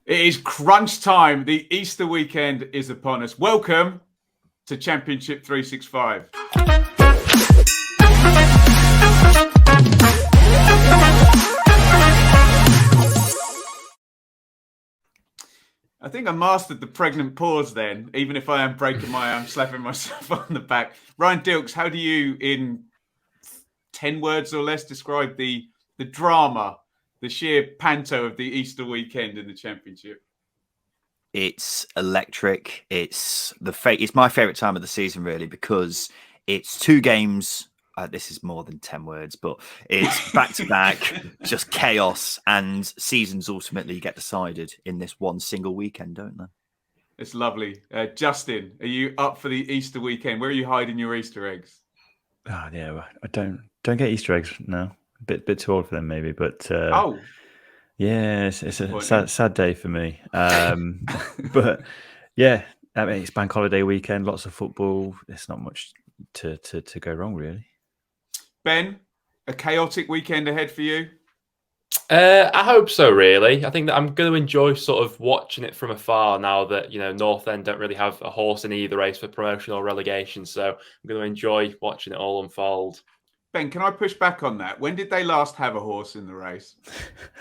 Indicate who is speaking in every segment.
Speaker 1: It is crunch time. The Easter weekend is upon us. Welcome to Championship 365. I think I mastered the pregnant pause then, even if I am breaking my arm, slapping myself on the back. Ryan Dilks, how do you, in 10 words or less, describe the drama, the sheer panto of the Easter weekend in the Championship?
Speaker 2: It's electric. It's my favourite time of the season, really, because it's two games. This is more than 10 words, but it's back-to-back, just chaos, and seasons ultimately get decided in this one single weekend, don't they?
Speaker 1: It's lovely. Justin, are you up for the Easter weekend? Where are you hiding your Easter eggs?
Speaker 3: Oh, yeah, I don't get Easter eggs now. A bit too old for them, maybe, but... Yeah, it's a sad day for me. But yeah, I mean, it's bank holiday weekend, lots of football. There's not much to go wrong, really.
Speaker 1: Ben, a chaotic weekend ahead for you?
Speaker 4: I hope so, really. I think that I'm going to enjoy sort of watching it from afar now that, North End don't really have a horse in either race for promotion or relegation. So I'm going to enjoy watching it all unfold.
Speaker 1: Ben, can I push back on that? When did they last have a horse in the race?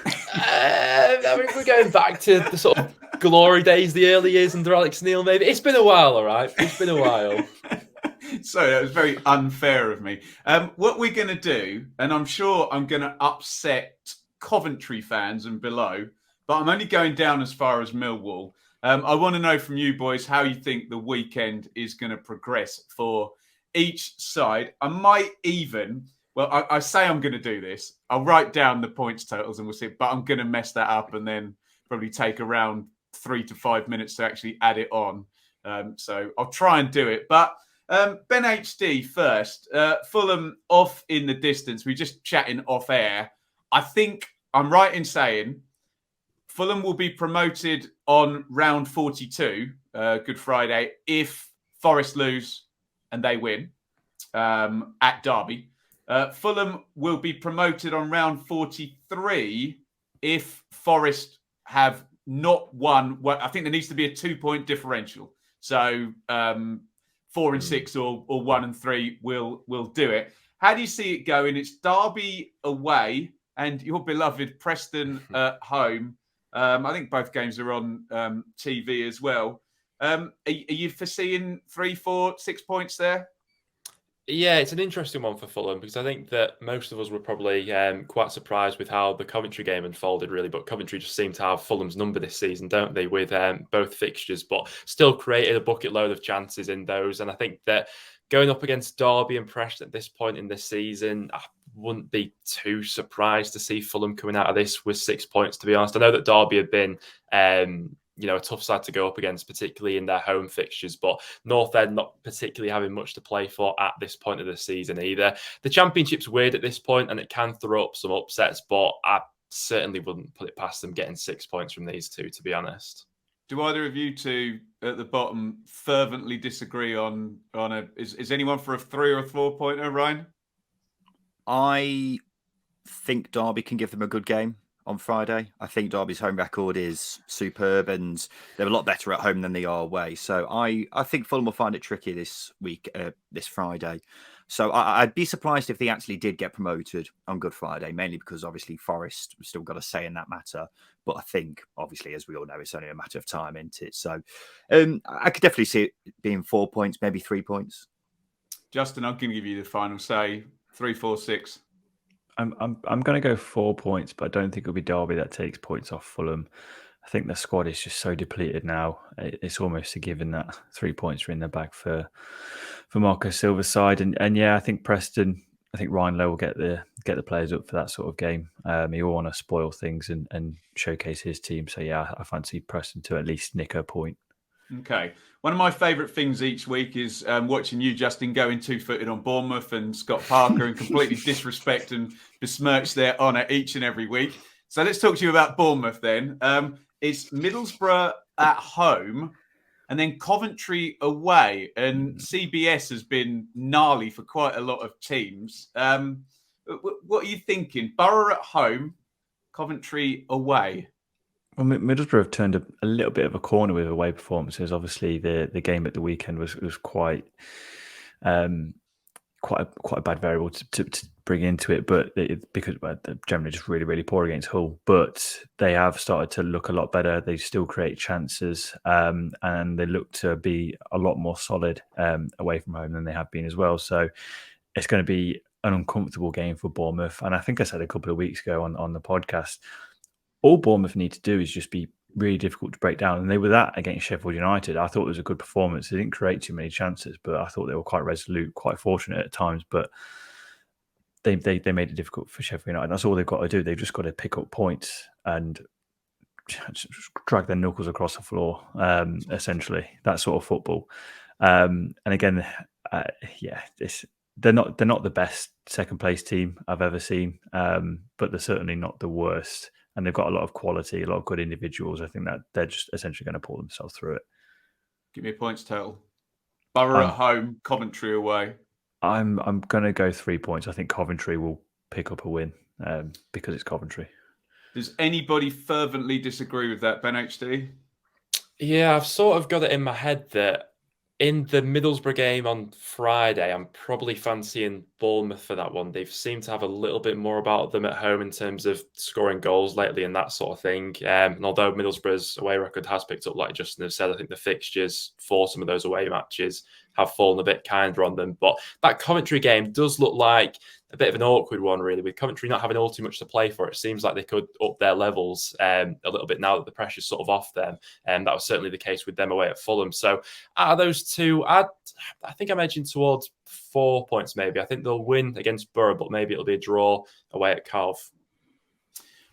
Speaker 4: I mean, we're going back to the sort of glory days, the early years under Alex Neil, maybe. It's been a while, all right? It's been a while.
Speaker 1: Sorry, that was very unfair of me. What we're going to do, and I'm sure I'm going to upset Coventry fans and below, but I'm only going down as far as Millwall. I want to know from you boys how you think the weekend is going to progress for each side. I might even, I say I'm going to do this. I'll write down the points totals and we'll see, but I'm going to mess that up and then probably take around 3 to 5 minutes to actually add it on. So I'll try and do it. But Ben HD first, Fulham off in the distance. We're just chatting off air. I think I'm right in saying Fulham will be promoted on round 42, Good Friday, if Forest lose and they win at Derby. Fulham will be promoted on round 43 if Forest have not won. Well, I think there needs to be a 2-point differential. So 4 and 6 or 1 and 3 will do it. How do you see it going? It's Derby away and your beloved Preston at home. I think both games are on TV as well. Are you foreseeing 3, 4, 6 points there?
Speaker 4: Yeah, it's an interesting one for Fulham because I think that most of us were probably quite surprised with how the Coventry game unfolded, really. But Coventry just seem to have Fulham's number this season, don't they, with both fixtures, but still created a bucket load of chances in those. And I think that going up against Derby and Preston at this point in this season, I wouldn't be too surprised to see Fulham coming out of this with 6 points, to be honest. I know that Derby have been a tough side to go up against, particularly in their home fixtures, but North End not particularly having much to play for at this point of the season either. The Championship's weird at this point and it can throw up some upsets, but I certainly wouldn't put it past them getting 6 points from these two, to be honest.
Speaker 1: Do either of you two at the bottom fervently disagree on is anyone for a 3 or 4 pointer, Ryan?
Speaker 2: I think Derby can give them a good game on Friday. I think Derby's home record is superb and they're a lot better at home than they are away. So I think Fulham will find it tricky this week, this Friday. So I'd be surprised if they actually did get promoted on Good Friday, mainly because obviously Forest still got a say in that matter. But I think, obviously, as we all know, it's only a matter of time, isn't it? So I could definitely see it being 4 points, maybe 3 points.
Speaker 1: Justin, I'm going to give you the final say. 3, 4, 6.
Speaker 3: I'm going to go 4 points, but I don't think it'll be Derby that takes points off Fulham. I think the squad is just so depleted now. It's almost a given that 3 points are in the bag for Marco Silva's side. And yeah, I think Preston, I think Ryan Lowe will get the players up for that sort of game. He will want to spoil things and showcase his team. So yeah, I fancy Preston to at least nick a point.
Speaker 1: Okay. One of my favourite things each week is watching you, Justin, going 2-footed on Bournemouth and Scott Parker and completely disrespect and besmirch their honour each and every week. So let's talk to you about Bournemouth then. It's Middlesbrough at home and then Coventry away. And CBS has been gnarly for quite a lot of teams. What are you thinking? Borough at home, Coventry away?
Speaker 3: Well, Middlesbrough have turned a little bit of a corner with away performances. Obviously, the game at the weekend was quite quite a bad variable to bring into it, but because they're generally just really, really poor against Hull. But they have started to look a lot better. They still create chances, and they look to be a lot more solid away from home than they have been as well. So it's going to be an uncomfortable game for Bournemouth. And I think I said a couple of weeks ago on the podcast, all Bournemouth need to do is just be really difficult to break down. And they were that against Sheffield United. I thought it was a good performance. They didn't create too many chances, but I thought they were quite resolute, quite fortunate at times. But they made it difficult for Sheffield United. That's all they've got to do. They've just got to pick up points and just drag their knuckles across the floor, essentially. That sort of football. And again, they're not the best second place team I've ever seen, but they're certainly not the worst. And they've got a lot of quality, a lot of good individuals. I think that they're just essentially going to pull themselves through it.
Speaker 1: Give me a points total. Borough at home, Coventry away.
Speaker 3: I'm going to go 3 points. I think Coventry will pick up a win because it's Coventry.
Speaker 1: Does anybody fervently disagree with that, Ben HD?
Speaker 4: Yeah, I've sort of got it in my head that in the Middlesbrough game on Friday, I'm probably fancying Bournemouth for that one. They've seemed to have a little bit more about them at home in terms of scoring goals lately and that sort of thing. And although Middlesbrough's away record has picked up, like Justin has said, I think the fixtures for some of those away matches have fallen a bit kinder on them. But that Coventry game does look like a bit of an awkward one, really, with Coventry not having all too much to play for. It seems like they could up their levels a little bit now that the pressure's sort of off them. And that was certainly the case with them away at Fulham. So out of those two, I think I'm edging towards 4 points maybe. I think they'll win against Borough, but maybe it'll be a draw away at Cov.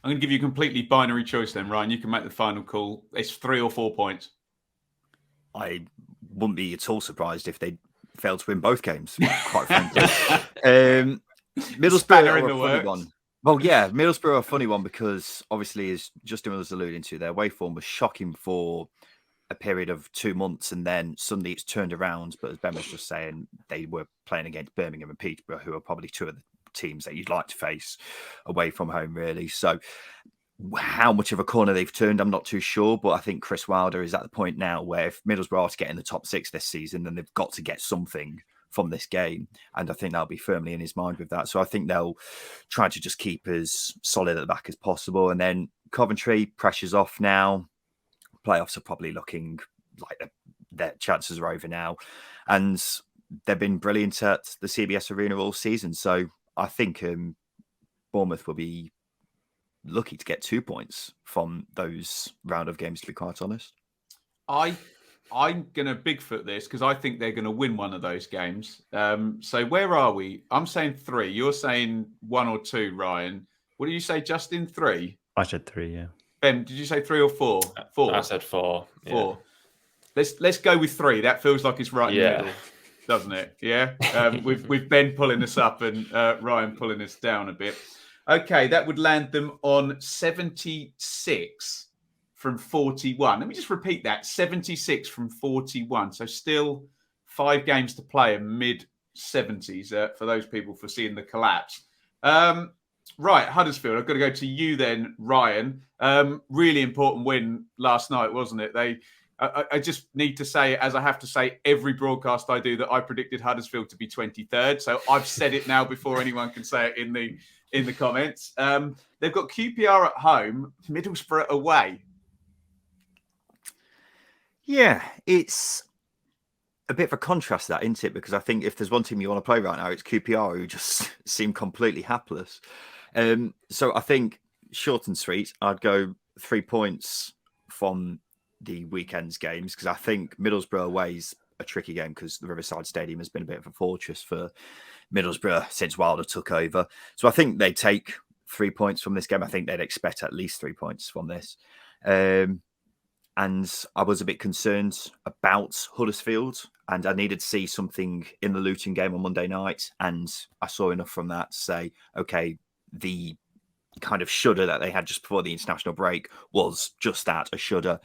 Speaker 1: I'm going to give you a completely binary choice then, Ryan. You can make the final call. It's 3 or 4 points.
Speaker 2: I wouldn't be at all surprised if they failed to win both games, quite frankly. Middlesbrough are a funny one. Well, yeah, Middlesbrough are a funny one because obviously, as Justin was alluding to, their away form was shocking for a period of 2 months, and then suddenly it's turned around. But as Ben was just saying, they were playing against Birmingham and Peterborough, who are probably two of the teams that you'd like to face away from home, really. So how much of a corner they've turned, I'm not too sure. But I think Chris Wilder is at the point now where if Middlesbrough are to get in the top 6 this season, then they've got to get something from this game. And I think that'll be firmly in his mind with that. So I think they'll try to just keep as solid at the back as possible. And then Coventry, pressure's off now. Playoffs are probably looking like their chances are over now. And they've been brilliant at the CBS Arena all season. So I think Bournemouth will be lucky to get 2 points from those round of games, to be quite honest.
Speaker 1: I'm going to Bigfoot this because I think they're going to win one of those games. So where are we? I'm saying 3. You're saying 1 or 2, Ryan. What did you say, Justin? 3?
Speaker 3: I said 3, yeah.
Speaker 1: Ben, did you say 3 or 4? 4.
Speaker 4: I said 4.
Speaker 1: 4. Yeah. Let's go with 3. That feels like it's right in the middle, doesn't it? Yeah. With Ben pulling us up and Ryan pulling us down a bit. Okay, that would land them on 76 from 41. Let me just repeat that. 76 from 41. So still 5 games to play in mid-70s for those people foreseeing the collapse. Right, Huddersfield. I've got to go to you then, Ryan. Really important win last night, wasn't it? I just need to say, as I have to say every broadcast I do, that I predicted Huddersfield to be 23rd. So I've said it now before anyone can say it in the comments. They've got QPR at home, Middlesbrough away.
Speaker 2: Yeah, it's a bit of a contrast, that, isn't it? Because I think if there's one team you want to play right now, it's QPR, who just seem completely hapless. So I think short and sweet, I'd go 3 points from the weekend's games because I think Middlesbrough away is a tricky game because the Riverside Stadium has been a bit of a fortress for Middlesbrough since Wilder took over. So I think they take 3 points from this game. I think they'd expect at least 3 points from this. And I was a bit concerned about Huddersfield, and I needed to see something in the Luton game on Monday night. And I saw enough from that to say, okay, the kind of shudder that they had just before the international break was just that, a shudder.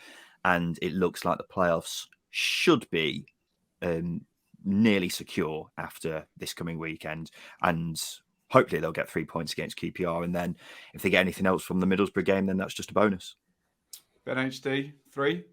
Speaker 2: And it looks like the playoffs should be nearly secure after this coming weekend. And hopefully they'll get 3 points against QPR. And then if they get anything else from the Middlesbrough game, then that's just a bonus.
Speaker 1: Ben HD, 3?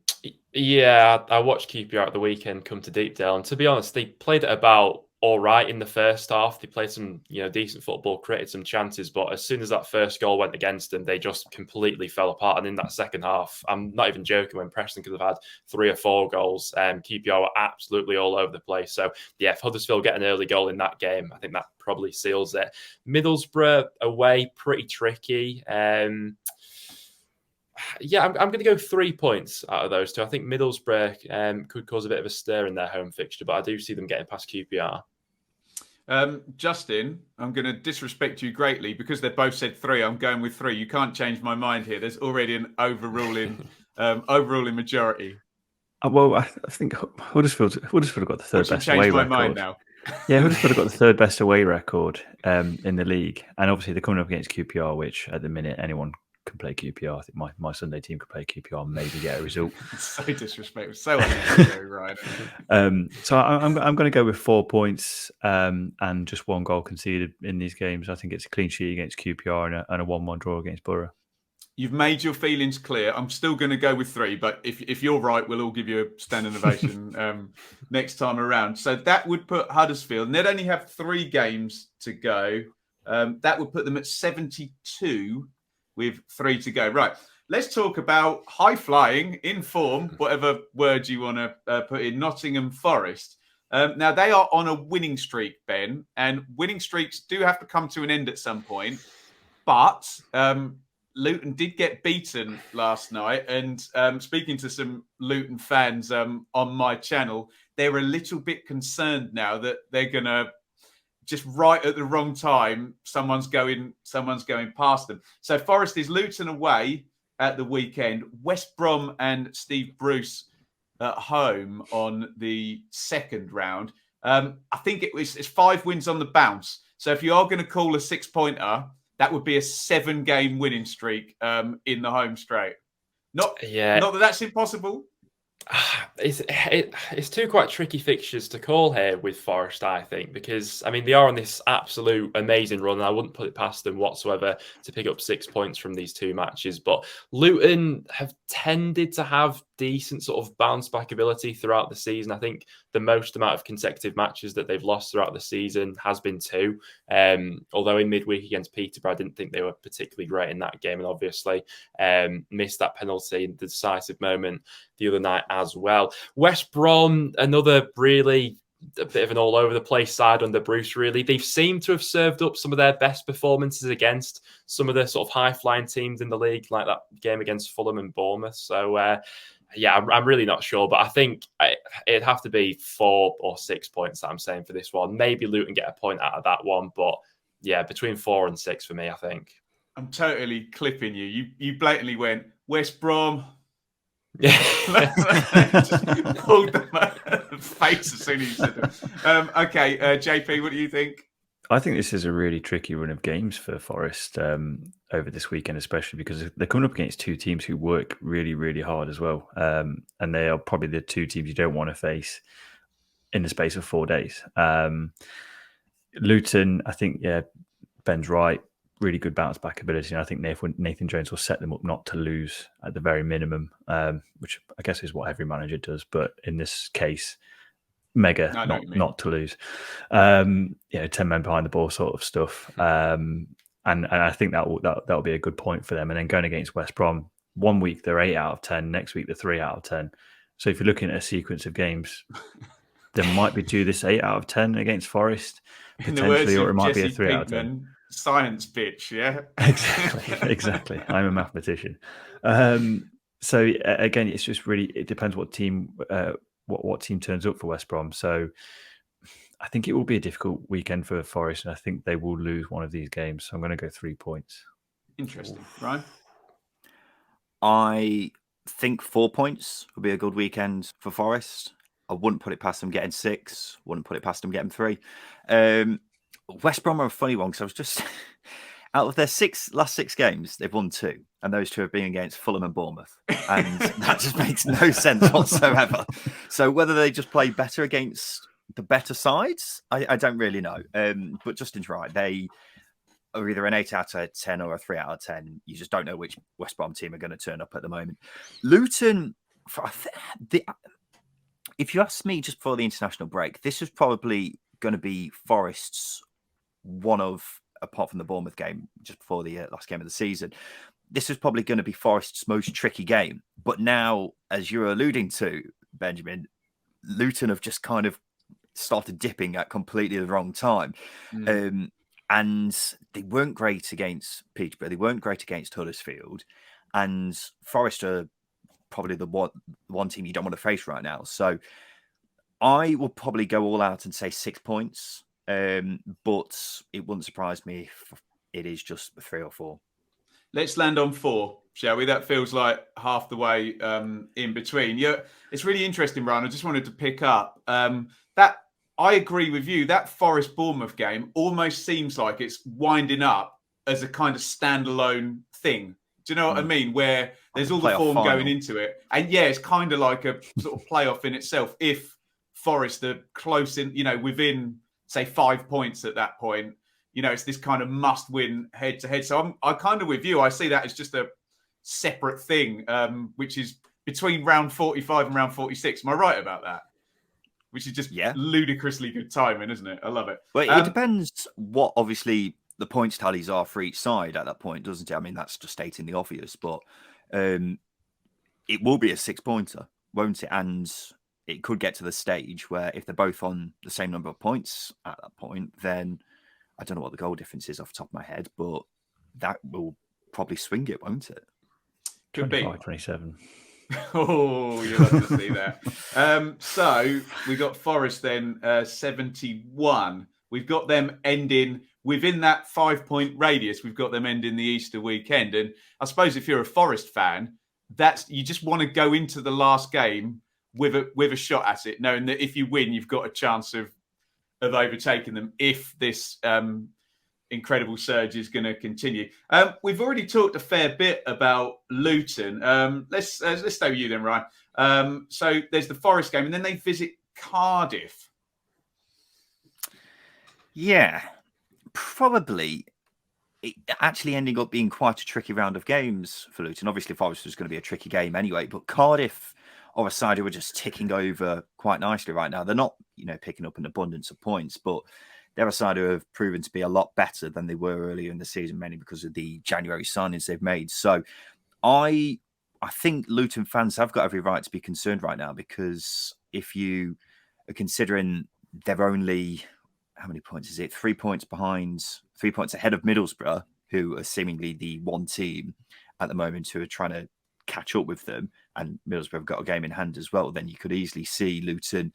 Speaker 4: Yeah, I watched QPR at the weekend come to Deepdale, and to be honest, they played it about all right in the first half. They played some, decent football, created some chances, but as soon as that first goal went against them, they just completely fell apart. And in that second half, I'm not even joking when Preston could have had 3 or 4 goals. QPR were absolutely all over the place. So yeah, if Huddersfield get an early goal in that game, I think that probably seals it. Middlesbrough away, pretty tricky. Yeah, I'm going to go 3 points out of those two. I think Middlesbrough could cause a bit of a stir in their home fixture, but I do see them getting past QPR.
Speaker 1: Justin, I'm going to disrespect you greatly because they both said 3. I'm going with 3. You can't change my mind here. There's already an overruling majority.
Speaker 3: Well, I think Huddersfield have got the third best away record.
Speaker 1: Mind now.
Speaker 3: Yeah, Huddersfield have got the third best away record in the league, and obviously they're coming up against QPR, which at the minute anyone can play QPR. I think my Sunday team could play QPR and maybe get a result.
Speaker 1: So disrespectful, so unnecessary, right?
Speaker 3: So I'm going to go with 4 points and just 1 goal conceded in these games. I think it's a clean sheet against QPR and a 1-1 draw against Borough.
Speaker 1: You've made your feelings clear. I'm still going to go with 3, but if you're right, we'll all give you a standing ovation next time around. So that would put Huddersfield, and they'd only have 3 games to go. That would put them at 72 with 3 to go. Right, let's talk about high-flying, in form, whatever word you want to put in, Nottingham Forest. Now, they are on a winning streak, Ben, and winning streaks do have to come to an end at some point. But Luton did get beaten last night, and speaking to some Luton fans on my channel, they're a little bit concerned now that they're going to just right at the wrong time, someone's going past them. So Forest is Luton away at the weekend, West Brom and Steve Bruce at home on the second round. I think it's 5 wins on the bounce. So if you are going to call a 6-pointer, that would be a 7-game winning streak in the home straight. Not that that's impossible.
Speaker 4: It's 2 quite tricky fixtures to call here with Forest, I think, because they are on this absolute amazing run, and I wouldn't put it past them whatsoever to pick up 6 points from these 2 matches. But Luton have tended to have decent sort of bounce back ability throughout the season. I think the most amount of consecutive matches that they've lost throughout the season has been 2. Although in midweek against Peterborough, I didn't think they were particularly great in that game, and obviously missed that penalty in the decisive moment the other night as well. West Brom, another really a bit of an all over the place side under Bruce, really. They've seemed to have served up some of their best performances against some of the sort of high flying teams in the league, like that game against Fulham and Bournemouth. So I'm really not sure, but I think it'd have to be 4 or 6 points that I'm saying for this one. Maybe Luton get a point out of that one, but yeah, between 4 and 6 for me, I think.
Speaker 1: I'm totally clipping you. You blatantly went West Brom.
Speaker 4: Yeah,
Speaker 1: just pulled them out of the face as soon as you said them. Okay, JP, what do you think?
Speaker 3: I think this is a really tricky run of games for Forest over this weekend, especially because they're coming up against 2 teams who work really, really hard as well. And they are probably the 2 teams you don't want to face in the space of 4 days. Luton, I think, Ben's right. Really good bounce back ability. And I think Nathan Jones will set them up not to lose at the very minimum, which I guess is what every manager does. But in this case, mega not to lose. 10 men behind the ball sort of stuff. And I think that'll be a good point for them. And then going against West Brom, 1 week they're 8 out of 10, next week they're 3 out of 10. So if you're looking at a sequence of games, there might be this 8 out of 10 against Forest potentially, or it might be a 3 out of 10.
Speaker 1: Science bitch, yeah.
Speaker 3: Exactly. I'm a mathematician. So again, it's just really, it depends what team what team turns up for West Brom. So I think it will be a difficult weekend for Forest, and I think they will lose one of these games. So I'm going to go 3 points.
Speaker 1: Interesting, Ryan.
Speaker 2: I think 4 points would be a good weekend for Forest. I wouldn't put it past them getting 6. Wouldn't put it past them getting 3. West Brom are a funny one because I was just out of their last 6 games, they've won 2, and those 2 have been against Fulham and Bournemouth, and that just makes no sense whatsoever. So whether they just play better against the better sides, I don't really know. But Justin's right; they are either an 8 out of 10 or a 3 out of 10. You just don't know which West Brom team are going to turn up at the moment. Luton, if you ask me just before the international break, this was probably going to be Forest's one of, apart from the Bournemouth game just before the last game of the season, this is probably going to be Forest's most tricky game. But now, as you're alluding to, Benjamin, Luton have just kind of started dipping at completely the wrong time. And they weren't great against Peterborough. They weren't great against Huddersfield. And Forest are probably the one team you don't want to face right now. So I will probably go all out and say 6 points. But it wouldn't surprise me if it is just 3 or 4.
Speaker 1: Let's land on 4, shall we? That feels like half the way in between. Yeah, it's really interesting, Ryan. I just wanted to pick up that. I agree with you. That Forest Bournemouth game almost seems like it's winding up as a kind of standalone thing. Do you know what I mean? Where there's all the form going into it. And yeah, it's kind of like a sort of playoff in itself. If Forest are close in, within, say, 5 points at that point, it's this kind of must win head to head. So I kind of with you. I see that as just a separate thing, which is between round 45 and round 46. Am I right about that? Which is just ludicrously good timing, isn't it? I love it.
Speaker 2: Well, it depends what, obviously, the points tallies are for each side at that point, doesn't it? I mean, that's just stating the obvious, but it will be a 6-pointer, won't it? And it could get to the stage where if they're both on the same number of points at that point, then I don't know what the goal difference is off the top of my head, but that will probably swing it, won't it?
Speaker 1: Could be
Speaker 3: 27.
Speaker 1: Oh, you'll have to see that. So we got Forest then 71. We've got them ending within that 5-point radius. We've got them ending the Easter weekend. And I suppose if you're a Forest fan, you just want to go into the last game with a shot at it, knowing that if you win, you've got a chance of overtaking them if this incredible surge is going to continue. We've already talked a fair bit about Luton. Let's stay with you then, Ryan. So there's the Forest game, and then they visit Cardiff.
Speaker 2: Yeah, probably it actually ending up being quite a tricky round of games for Luton. Obviously, Forest was going to be a tricky game anyway, but Cardiff are a side who are just ticking over quite nicely right now. They're not, picking up an abundance of points, but they're a side who have proven to be a lot better than they were earlier in the season, mainly because of the January signings they've made. So I think Luton fans have got every right to be concerned right now, because if you are considering they're only, how many points is it? 3 points behind, 3 points ahead of Middlesbrough, who are seemingly the one team at the moment who are trying to catch up with them, and Middlesbrough have got a game in hand as well, then you could easily see Luton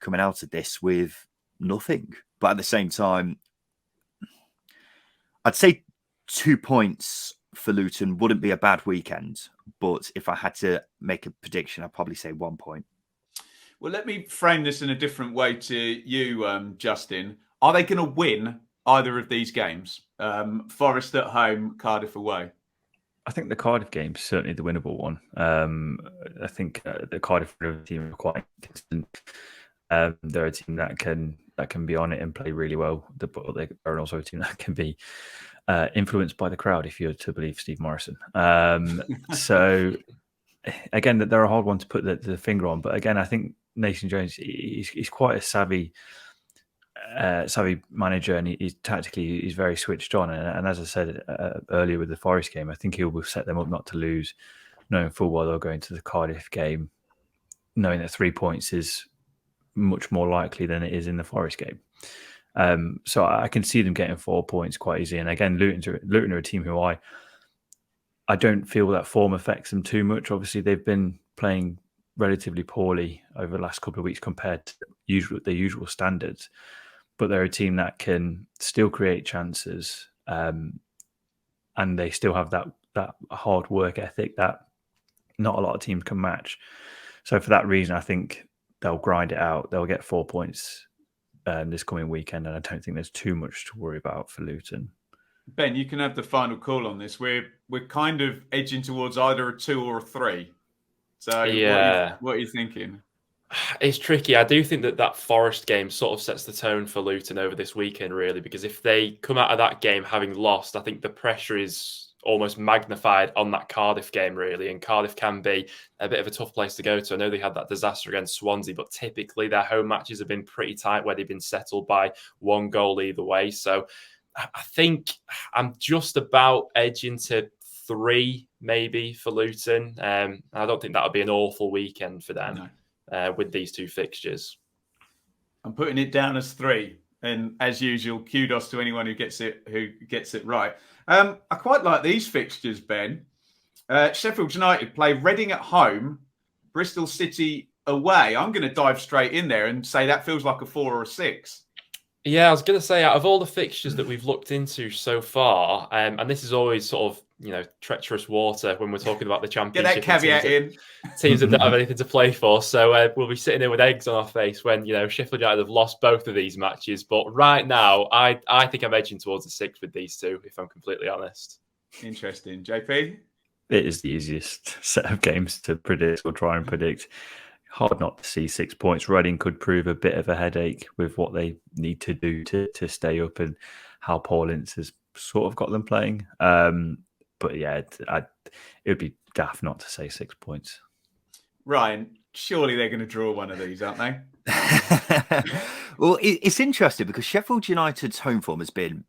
Speaker 2: coming out of this with nothing. But at the same time, I'd say 2 points for Luton wouldn't be a bad weekend. But if I had to make a prediction, I'd probably say 1 point.
Speaker 1: Well, let me frame this in a different way to you, Justin. Are they going to win either of these games? Forest at home, Cardiff away.
Speaker 3: I think the Cardiff game is certainly the winnable one. I think the Cardiff team are quite consistent. They're a team that can be on it and play really well. But they're also a team that can be influenced by the crowd, if you're to believe Steve Morrison. So again, they're a hard one to put the finger on. But again, I think Nathan Jones, he's quite a savvy manager, and he's very switched on. And as I said earlier with the Forest game, I think he will set them up not to lose, knowing full well they'll go into the Cardiff game knowing that 3 points is much more likely than it is in the Forest game. So I can see them getting 4 points quite easily. And again, Luton are a team who I don't feel that form affects them too much. Obviously, they've been playing relatively poorly over the last couple of weeks compared to their usual standards. But they're a team that can still create chances, and they still have that hard work ethic that not a lot of teams can match. So for that reason, I think they'll grind it out. They'll get 4 points this coming weekend, and I don't think there's too much to worry about for Luton.
Speaker 1: Ben, you can have the final call on this. We're kind of edging towards either a 2 or a 3. So
Speaker 4: yeah,
Speaker 1: what are you thinking?
Speaker 4: It's tricky. I do think that Forest game sort of sets the tone for Luton over this weekend, really, because if they come out of that game having lost, I think the pressure is almost magnified on that Cardiff game, really. And Cardiff can be a bit of a tough place to go to. I know they had that disaster against Swansea, but typically their home matches have been pretty tight where they've been settled by one goal either way. So I think I'm just about edging to 3, maybe, for Luton. I don't think that'll be an awful weekend for them.
Speaker 1: No.
Speaker 4: With these two fixtures.
Speaker 1: I'm putting it down as 3. And as usual, kudos to anyone who gets it right. I quite like these fixtures, Ben. Sheffield United play Reading at home, Bristol City away. I'm going to dive straight in there and say that feels like a 4 or a 6.
Speaker 4: Yeah, I was going to say, out of all the fixtures that we've looked into so far, and this is always sort of, treacherous water when we're talking about the championship.
Speaker 1: Get that caveat in.
Speaker 4: Teams that don't have anything to play for. So we'll be sitting there with eggs on our face when, Sheffield United have lost both of these matches. But right now, I think I'm edging towards a 6 with these two, if I'm completely honest.
Speaker 1: Interesting. JP?
Speaker 3: It is the easiest set of games to predict or try and predict. Hard not to see 6 points. Reading could prove a bit of a headache with what they need to do to stay up and how Paul Ince has sort of got them playing. But yeah, it would be daft not to say 6 points.
Speaker 1: Ryan, surely they're going to draw one of these, aren't they?
Speaker 2: Well, it's interesting because Sheffield United's home form has been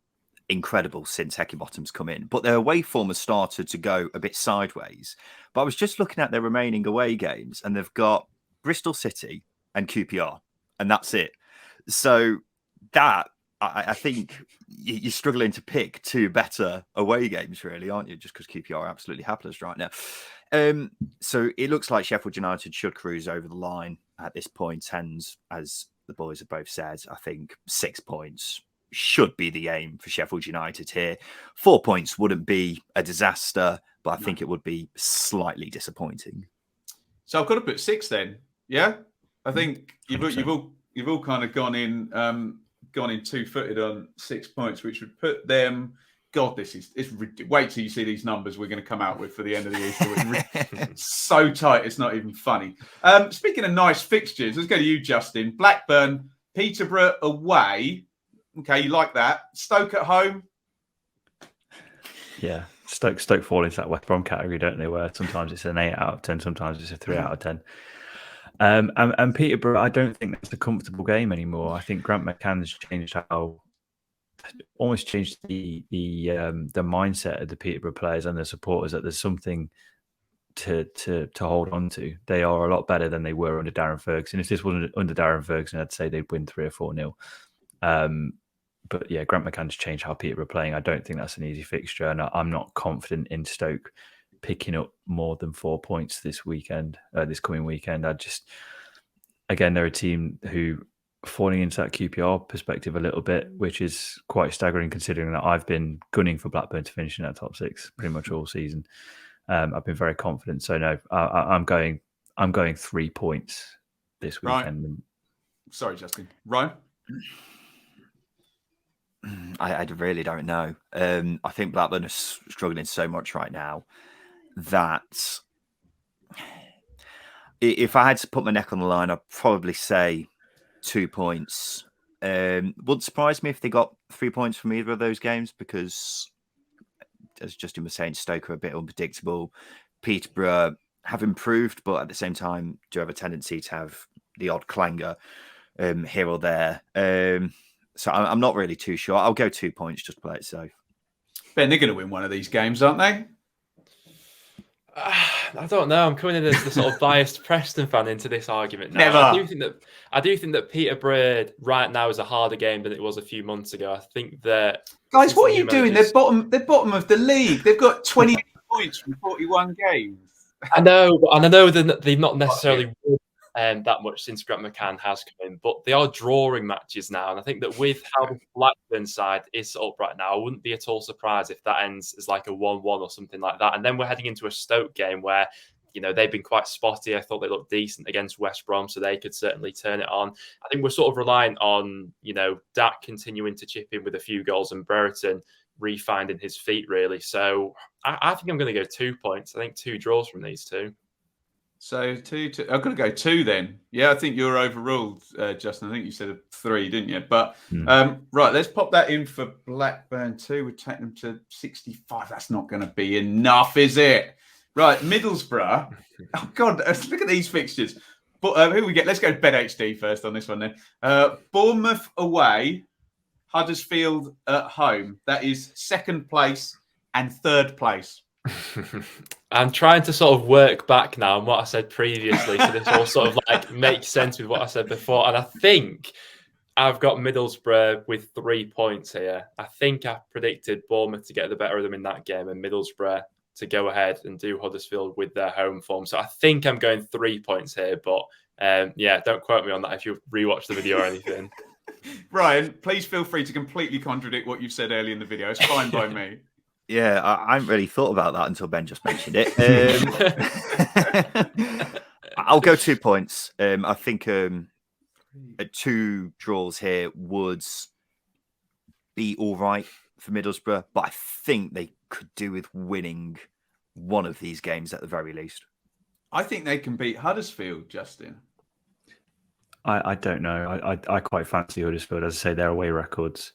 Speaker 2: incredible since Heckingbottom's come in, but their away form has started to go a bit sideways. But I was just looking at their remaining away games, and they've got Bristol City and QPR, and that's it. So that, I think you're struggling to pick 2 better away games, really, aren't you? Just because QPR are absolutely hapless right now. So it looks like Sheffield United should cruise over the line at this point. And as the boys have both said, I think 6 points should be the aim for Sheffield United here. 4 points wouldn't be a disaster, but I think it would be slightly disappointing.
Speaker 1: So I've got to put 6 then. Yeah, I think you've all kind of gone in 2-footed on 6 points, which would put them. God, it's wait till you see these numbers we're going to come out with for the end of the Easter. It's so tight, it's not even funny. Speaking of nice fixtures, let's go to you, Justin. Blackburn, Peterborough away. Okay, you like that? Stoke at home.
Speaker 3: Yeah, Stoke fall into that West Brom category, don't they? Where sometimes it's an 8 out of 10, sometimes it's a 3 out of 10. And Peterborough, I don't think that's a comfortable game anymore. I think Grant McCann's changed the mindset of the Peterborough players and the supporters that there's something to hold on to. They are a lot better than they were under Darren Ferguson. If this wasn't under Darren Ferguson, I'd say they'd win 3 or 4-0. But yeah, Grant McCann's changed how Peterborough are playing. I don't think that's an easy fixture, and I'm not confident in Stoke picking up more than 4 points this coming weekend. Again, they're a team who falling into that QPR perspective a little bit, which is quite staggering considering that I've been gunning for Blackburn to finish in that top 6 pretty much all season. I've been very confident. So no, I'm going 3 points this weekend.
Speaker 1: Right. Sorry, Justin. Ryan?
Speaker 2: I really don't know. I think Blackburn is struggling so much right now that if I had to put my neck on the line, I'd probably say 2 points. Wouldn't surprise me if they got 3 points from either of those games because, as Justin was saying, Stoke are a bit unpredictable. Peterborough have improved, but at the same time do have a tendency to have the odd clanger here or there. So I'm not really too sure. I'll go 2 points just to play it safe.
Speaker 1: Ben, they're going to win one of these games, aren't they?
Speaker 4: I don't know. I'm coming in as the sort of biased Preston fan into this argument now.
Speaker 1: Never.
Speaker 4: I do think that Peterborough right now is a harder game than it was a few months ago. I think that
Speaker 1: guys, what are you doing? They're bottom of the league. They've got 20 points from 41 games.
Speaker 4: I know, and I know that they've not necessarily won that much since Grant McCann has come in, but they are drawing matches now. And I think that with how the Blackburn side is set up right now, I wouldn't be at all surprised if that ends as like a 1-1 or something like that. And then we're heading into a Stoke game where, they've been quite spotty. I thought they looked decent against West Brom, so they could certainly turn it on. I think we're sort of relying on, Dak continuing to chip in with a few goals and Brereton refinding his feet, really. So I think I'm going to go 2 points. I think 2 draws from these two.
Speaker 1: So 2-2. I've got to go 2 then. Yeah, I think you're overruled, Justin. I think you said 3, didn't you? But right, let's pop that in for Blackburn 2. We're taking them to 65. That's not going to be enough, is it? Right, Middlesbrough. Oh, God, look at these fixtures. But who we get? Let's go to BetHD first on this one then. Bournemouth away, Huddersfield at home. That is 2nd place and 3rd place.
Speaker 4: I'm trying to sort of work back now on what I said previously, so this all sort of like makes sense with what I said before. And I think I've got Middlesbrough with 3 points here. I think I predicted Bournemouth to get the better of them in that game and Middlesbrough to go ahead and do Huddersfield with their home form. So I think I'm going 3 points here, but yeah, don't quote me on that if you rewatch the video or anything.
Speaker 1: Ryan, please feel free to completely contradict what you've said earlier in the video. It's fine by me.
Speaker 2: Yeah, I hadn't really thought about that until Ben just mentioned it. I'll go 2 points. I think 2 draws here would be all right for Middlesbrough, but I think they could do with winning one of these games at the very least.
Speaker 1: I think they can beat Huddersfield, Justin.
Speaker 3: I don't know. I quite fancy Huddersfield. As I say, their away record's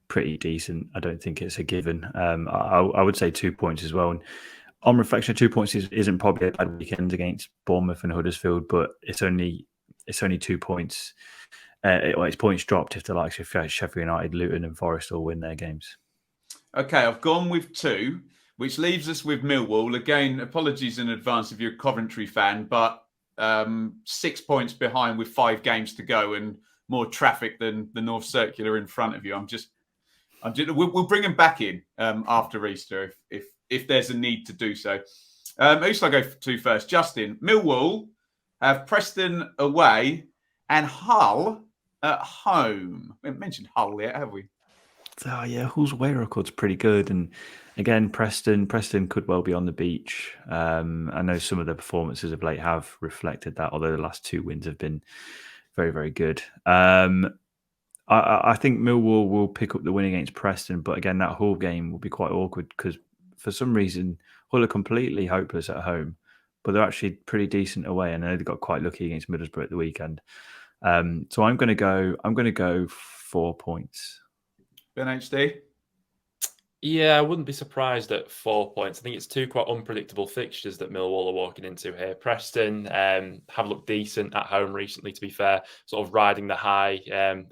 Speaker 3: pretty decent. I don't think it's a given. I would say 2 points as well. And on reflection, 2 points isn't probably a bad weekend against Bournemouth and Huddersfield, but it's only 2 points. It's points dropped if the likes of Sheffield United, Luton, and Forest all win their games.
Speaker 1: Okay, I've gone with 2, which leaves us with Millwall. Again, apologies in advance if you're a Coventry fan, but 6 points behind with 5 games to go and more traffic than the North Circular in front of you. We'll bring them back in after Easter if there's a need to do so. Who shall I go to first? Justin. Millwall have Preston away and Hull at home. We haven't mentioned Hull yet, have we?
Speaker 3: Oh yeah, Hull's away record's pretty good, and again, Preston could well be on the beach. I know some of the performances of late have reflected that, although the last 2 wins have been very, very good. I think Millwall will pick up the win against Preston, but again, that Hull game will be quite awkward because for some reason Hull are completely hopeless at home, but they're actually pretty decent away. And I know they got quite lucky against Middlesbrough at the weekend. So I'm going to go 4 points.
Speaker 1: Ben HD.
Speaker 4: Yeah, I wouldn't be surprised at 4 points. I think it's 2 quite unpredictable fixtures that Millwall are walking into here. Preston have looked decent at home recently, to be fair, sort of riding the high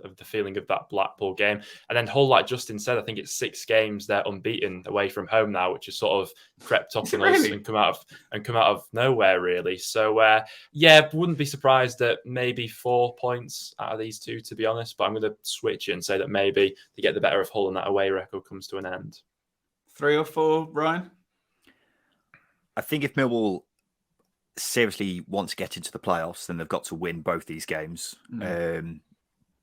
Speaker 4: of the feeling of that Blackpool game. And then Hull, like Justin said, I think it's 6 games they're unbeaten away from home now, which has sort of crept up on us and come out of nowhere, really. So, yeah, wouldn't be surprised at maybe 4 points out of these 2, to be honest. But I'm going to switch it and say that maybe they get the better of Hull and that away record comes to an end.
Speaker 1: 3 or 4, Ryan?
Speaker 2: I think if Millwall seriously want to get into the playoffs, then they've got to win both these games. But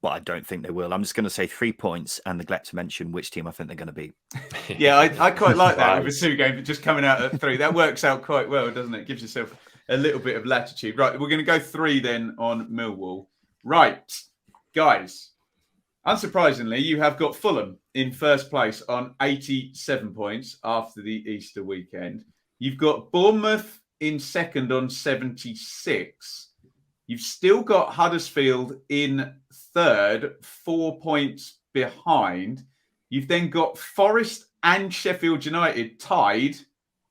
Speaker 2: I don't think they will. I'm just going to say 3 points and neglect to mention which team I think they're going to beat.
Speaker 1: Yeah, I quite like that with a 2 game, but just coming out at 3. That works out quite well, doesn't it? Gives yourself a little bit of latitude. Right, we're going to go 3 then on Millwall. Right, guys. Unsurprisingly, you have got Fulham in first place on 87 points after the Easter weekend. You've got Bournemouth in second on 76. You've still got Huddersfield in third, 4 points behind. You've then got Forest and Sheffield United tied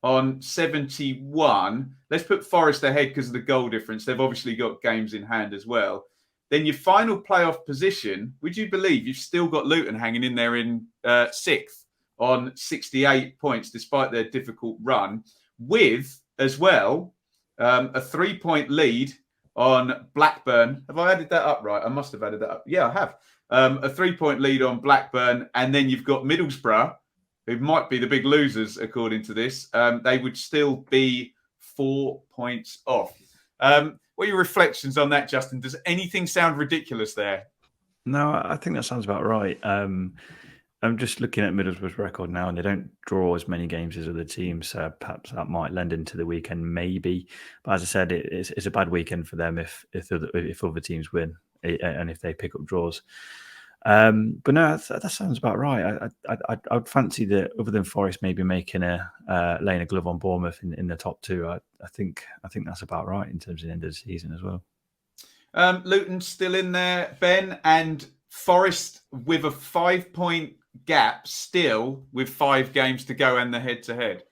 Speaker 1: on 71. Let's put Forest ahead because of the goal difference. They've obviously got games in hand as well. Then your final playoff position, would you believe you've still got Luton hanging in there in 6th on 68 points, despite their difficult run, with, as well, a 3-point lead on Blackburn. Have I added that up right? I must have added that up. Yeah, I have. A 3-point lead on Blackburn. And then you've got Middlesbrough, who might be the big losers, according to this. They would still be 4 points off. What are your reflections on that, Justin? Does anything sound ridiculous there?
Speaker 3: No, I think that sounds about right. I'm just looking at Middlesbrough's record now, and they don't draw as many games as other teams. Perhaps that might lend into the weekend, maybe. But as I said, it's a bad weekend for them if other teams win and if they pick up draws. But no, that sounds about right. I would fancy that, other than Forest maybe making laying a glove on Bournemouth in the top two. I think that's about right in terms of the end of the season as well.
Speaker 1: Luton's still in there, Ben, and Forest with a 5-point gap still with 5 games to go and the head-to-head.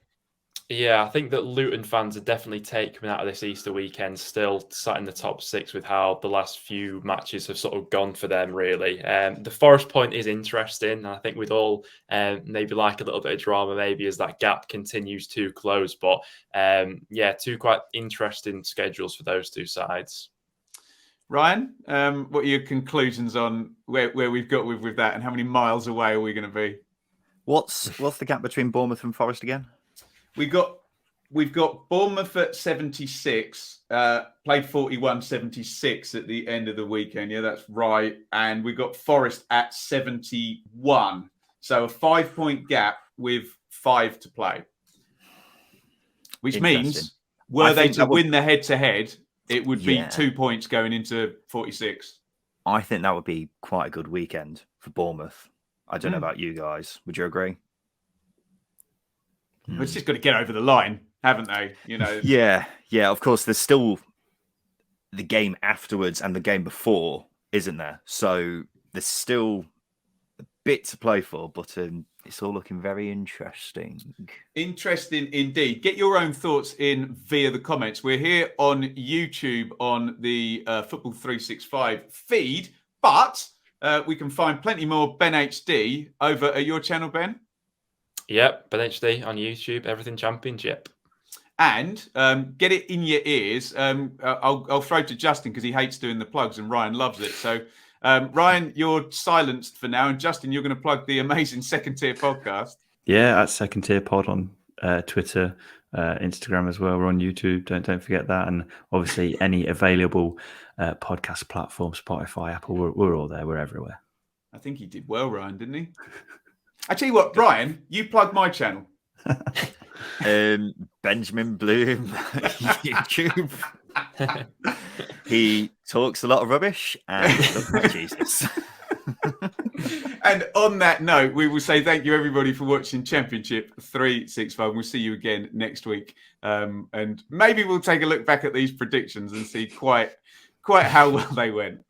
Speaker 4: Yeah, I think that Luton fans are definitely coming out of this Easter weekend still sat in the top 6 with how the last few matches have sort of gone for them, really. The Forest point is interesting. And I think with all maybe like a little bit of drama, maybe as that gap continues to close. But yeah, 2 quite interesting schedules for those 2 sides.
Speaker 1: Ryan, what are your conclusions on where we've got with that, and how many miles away are we going to be?
Speaker 2: What's the gap between Bournemouth and Forest again?
Speaker 1: We've got Bournemouth at 76, played 41-76 at the end of the weekend. Yeah, that's right. And we've got Forest at 71. So a 5-point gap with 5 to play. Which means, were they to win the head-to-head, it would be 2 points going into 46.
Speaker 2: I think that would be quite a good weekend for Bournemouth. I don't know about you guys. Would you agree?
Speaker 1: It's just got to get over the line, haven't they? You know.
Speaker 2: Yeah. Of course, there's still the game afterwards and the game before, isn't there? So there's still a bit to play for, but it's all looking very interesting.
Speaker 1: Interesting indeed. Get your own thoughts in via the comments. We're here on YouTube on the Football 365 feed, but we can find plenty more Ben HD over at your channel, Ben.
Speaker 4: Yep, Ben HD on YouTube, Everything Championship.
Speaker 1: And get it in your ears. I'll throw to Justin because he hates doing the plugs and Ryan loves it. So, Ryan, you're silenced for now. And Justin, you're going to plug the amazing Second Tier podcast.
Speaker 3: Yeah, at Second Tier Pod on Twitter, Instagram as well. We're on YouTube. Don't forget that. And obviously, any available podcast platform, Spotify, Apple, we're all there. We're everywhere.
Speaker 1: I think he did well, Ryan, didn't he? I tell you what, Brian, you plug my channel.
Speaker 2: Benjamin Bloom, YouTube. He talks a lot of rubbish and looks like Jesus.
Speaker 1: And on that note, we will say thank you, everybody, for watching Championship 365. We'll see you again next week. And maybe we'll take a look back at these predictions and see quite how well they went.